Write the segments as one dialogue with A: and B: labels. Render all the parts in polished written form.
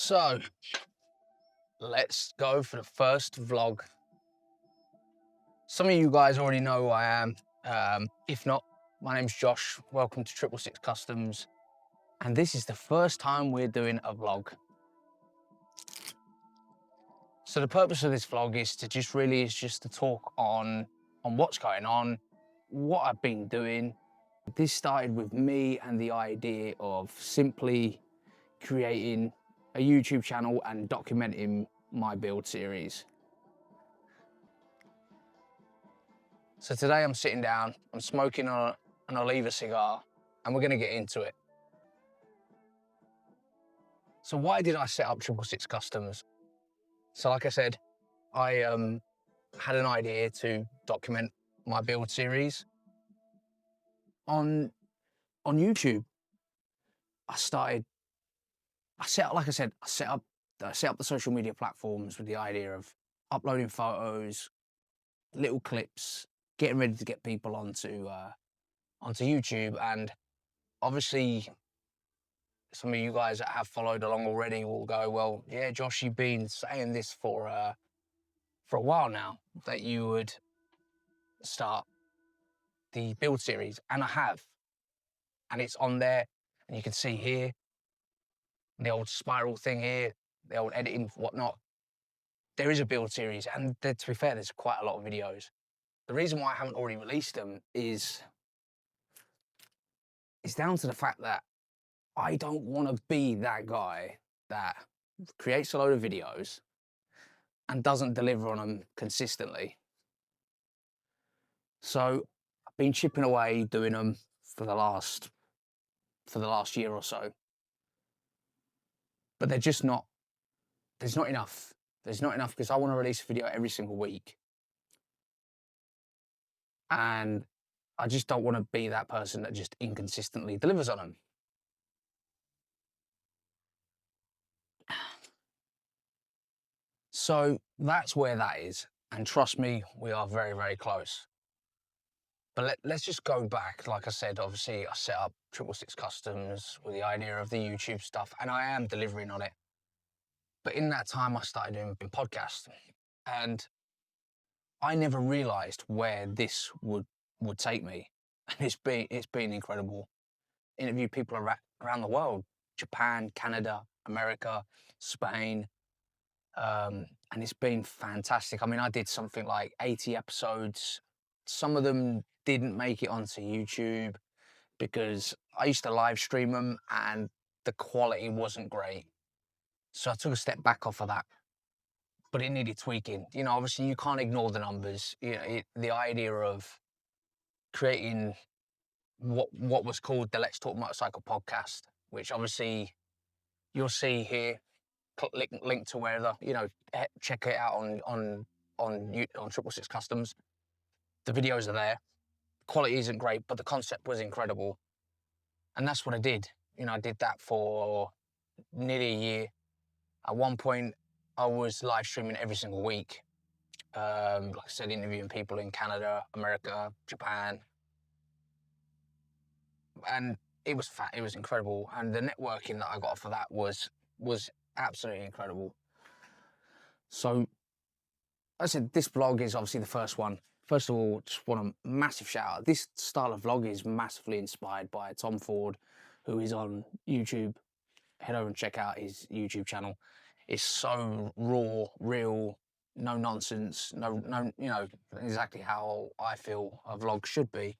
A: So, let's go for the first vlog. Some of you guys already know who I am. If not, my name's Josh. Welcome to 666 Customs. And this is the first time we're doing a vlog. So the purpose of this vlog is just to talk on what's going on, what I've been doing. This started with me and the idea of simply creating a YouTube channel and documenting my build series. So today I'm sitting down, I'm smoking an Oliva cigar, and we're gonna get into it. So why did I set up 666 Customs? So like I said, I had an idea to document my build series. On YouTube, I set up the social media platforms with the idea of uploading photos, little clips, getting ready to get people onto YouTube. And obviously some of you guys that have followed along already will go, well, yeah, Josh, you've been saying this for a while now, that you would start the build series, and I have. And it's on there, and you can see here, the old spiral thing here, the old editing, whatnot. There is a build series, and to be fair, there's quite a lot of videos. The reason why I haven't already released them is it's down to the fact that I don't want to be that guy that creates a load of videos and doesn't deliver on them consistently. So I've been chipping away doing them for the last year or so, but there's not enough. There's not enough because I want to release a video every single week, and I just don't want to be that person that just inconsistently delivers on them. So that's where that is, and trust me, we are very, very close. But let's just go back. Like I said, obviously I set up 666 Customs with the idea of the YouTube stuff, and I am delivering on it. But in that time, I started doing podcasts, and I never realised where this would take me. And it's been incredible. Interview people around the world: Japan, Canada, America, Spain. And it's been fantastic. I mean, I did something like 80 episodes. Some of them didn't make it onto YouTube because I used to live stream them and the quality wasn't great. So I took a step back off of that, but it needed tweaking. You know, obviously you can't ignore the numbers. You know, the idea of creating what was called the Let's Talk Motorcycle podcast, which obviously you'll see here, link to where check it out on 666 Customs. The videos are there. Quality isn't great, but the concept was incredible, and that's what I did. You know, I did that for nearly a year. At one point, I was live streaming every single week. Like I said, interviewing people in Canada, America, Japan, and it was incredible. And the networking that I got for that was absolutely incredible. So, I said, this vlog is obviously the first one. First of all, just want a massive shout out. This style of vlog is massively inspired by Tom Ford, who is on YouTube. Head over and check out his YouTube channel. It's so raw, real, no nonsense, no, you know, exactly how I feel a vlog should be.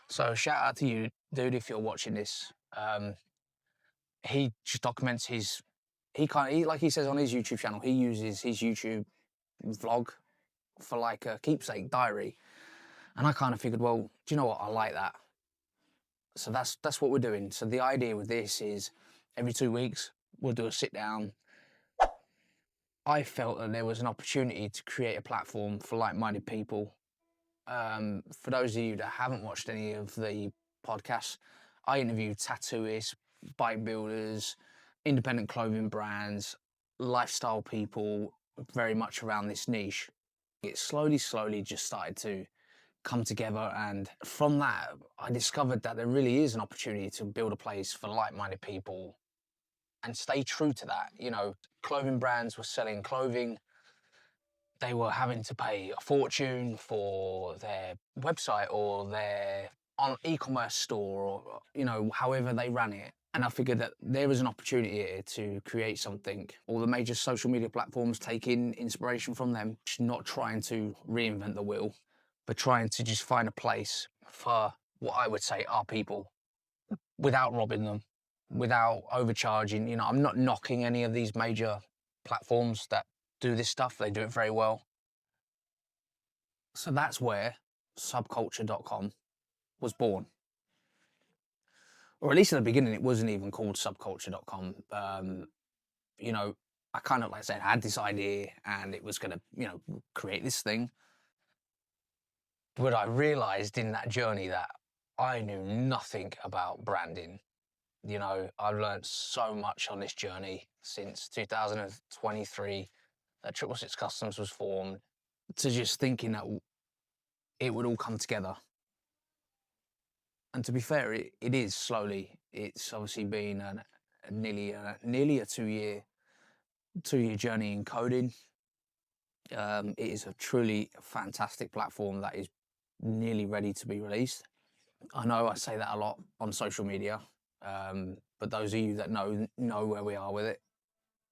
A: So shout out to you, dude, if you're watching this. He just documents like he says on his YouTube channel, he uses his YouTube vlog for like a keepsake diary. And I kind of figured, well, do you know what? I like that. So that's what we're doing. So the idea with this is every 2 weeks, we'll do a sit down. I felt that there was an opportunity to create a platform for like-minded people. For those of you that haven't watched any of the podcasts, I interviewed tattooists, bike builders, independent clothing brands, lifestyle people, very much around this niche. It slowly just started to come together, and from that, I discovered that there really is an opportunity to build a place for like-minded people and stay true to that. You know, clothing brands were selling clothing. They were having to pay a fortune for their website or their e-commerce store, or, you know, however they ran it. And I figured that there was an opportunity here to create something. All the major social media platforms taking inspiration from them, not trying to reinvent the wheel, but trying to just find a place for what I would say are people, without robbing them, without overcharging. You know, I'm not knocking any of these major platforms that do this stuff. They do it very well. So that's where SubKultr.com was born. Or at least in the beginning, it wasn't even called SubKultr.com. You know, I kind of, like I said, had this idea and it was going to, you know, create this thing. But I realized in that journey that I knew nothing about branding. You know, I've learned so much on this journey since 2023 that 666 Customs was formed, to just thinking that it would all come together. And to be fair, it is slowly. It's obviously been nearly a 2-year journey in coding. It is a truly fantastic platform that is nearly ready to be released. I know I say that a lot on social media, but those of you that know where we are with it.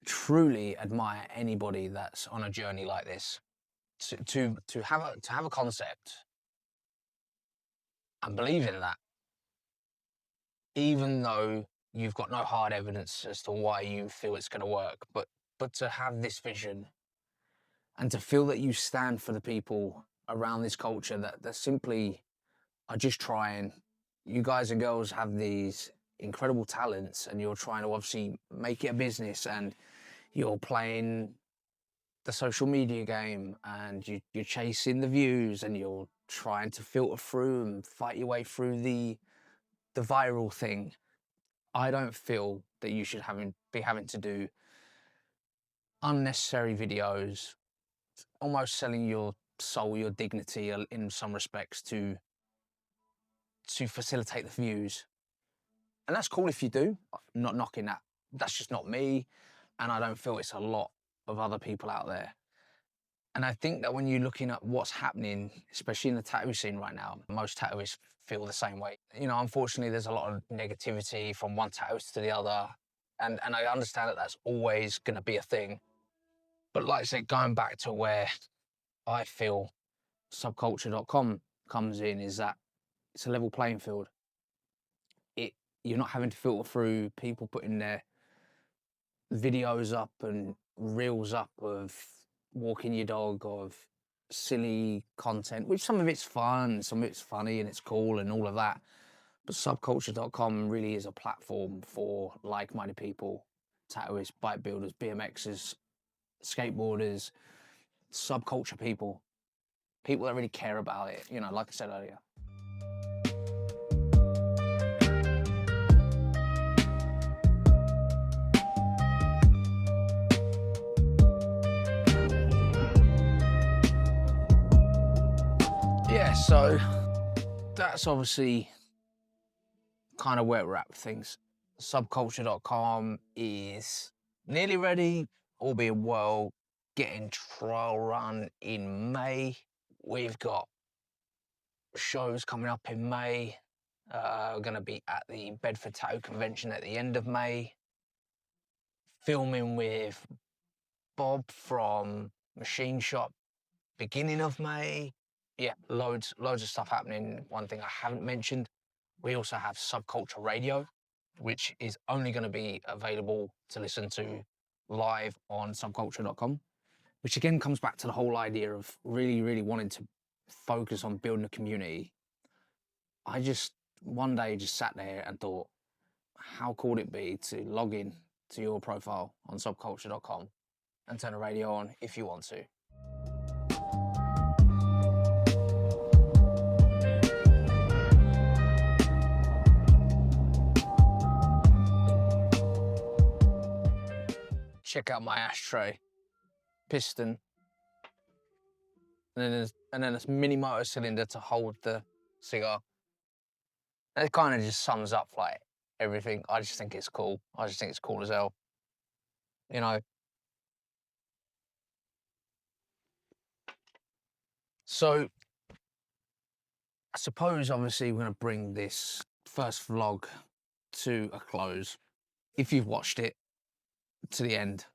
A: Truly admire anybody that's on a journey like this. To have a concept and believe in that, even though you've got no hard evidence as to why you feel it's going to work, but to have this vision and to feel that you stand for the people around this culture that simply are just trying. You guys and girls have these incredible talents and you're trying to obviously make it a business, and you're playing the social media game and you're chasing the views and you're trying to filter through and fight your way through the viral thing. I don't feel that you should be having to do unnecessary videos, almost selling your soul, your dignity in some respects to facilitate the views. And that's cool if you do. I'm not knocking that. That's just not me. And I don't feel it's a lot of other people out there. And I think that when you're looking at what's happening, especially in the tattoo scene right now, most tattooists feel the same way. You know, unfortunately, there's a lot of negativity from one tattooist to the other. And I understand that that's always going to be a thing. But like I said, going back to where I feel SubKultr.com comes in, is that it's a level playing field. You're not having to filter through people putting their videos up and reels up of walking your dog, of silly content, which some of it's fun, some of it's funny and it's cool and all of that. But SubKultr.com really is a platform for like-minded people, tattooists, bike builders, BMXers, skateboarders, subculture people that really care about it, you know, like I said earlier. Yeah, so that's obviously kind of where we're at with things. SubKultr.com is nearly ready, albeit well, getting trial run in May. We've got shows coming up in May. We're going to be at the Bedford Tattoo Convention at the end of May. Filming with Bob from Machine Shop beginning of May. Yeah, loads of stuff happening. One thing I haven't mentioned, we also have SubKultr Radio, which is only going to be available to listen to live on SubKultr.com, which again comes back to the whole idea of really wanting to focus on building a community. I just one day just sat there and thought, how cool would it be to log in to your profile on SubKultr.com and turn the radio on if you want to. Check out my ashtray, piston, and then this mini motor cylinder to hold the cigar. And it kind of just sums up like everything. I just think it's cool. I just think it's cool as hell. You know. So I suppose obviously we're gonna bring this first vlog to a close. If you've watched it to the end,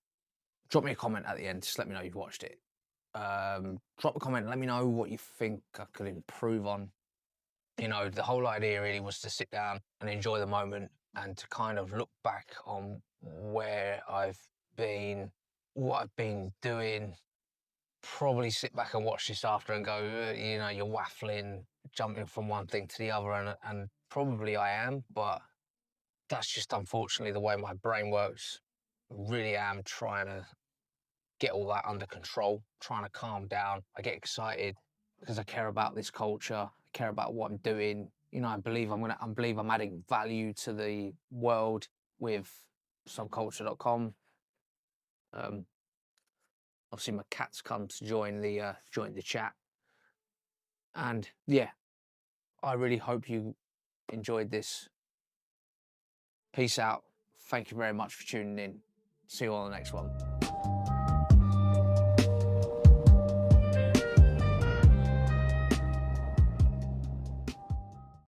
A: drop me a comment at the end. Just let me know you've watched it. Drop a comment. Let me know what you think I could improve on. You know, the whole idea really was to sit down and enjoy the moment and to kind of look back on where I've been, what I've been doing. Probably sit back and watch this after and go, you know, you're waffling, jumping from one thing to the other, and probably I am, but that's just unfortunately the way my brain works. I really am trying to get all that under control, trying to calm down. I get excited because I care about this culture, I care about what I'm doing. You know, I believe I'm adding value to the world with SubKultr.com. Obviously, my cat's come to join the chat, and yeah, I really hope you enjoyed this. Peace out. Thank you very much for tuning in. See you on the next one.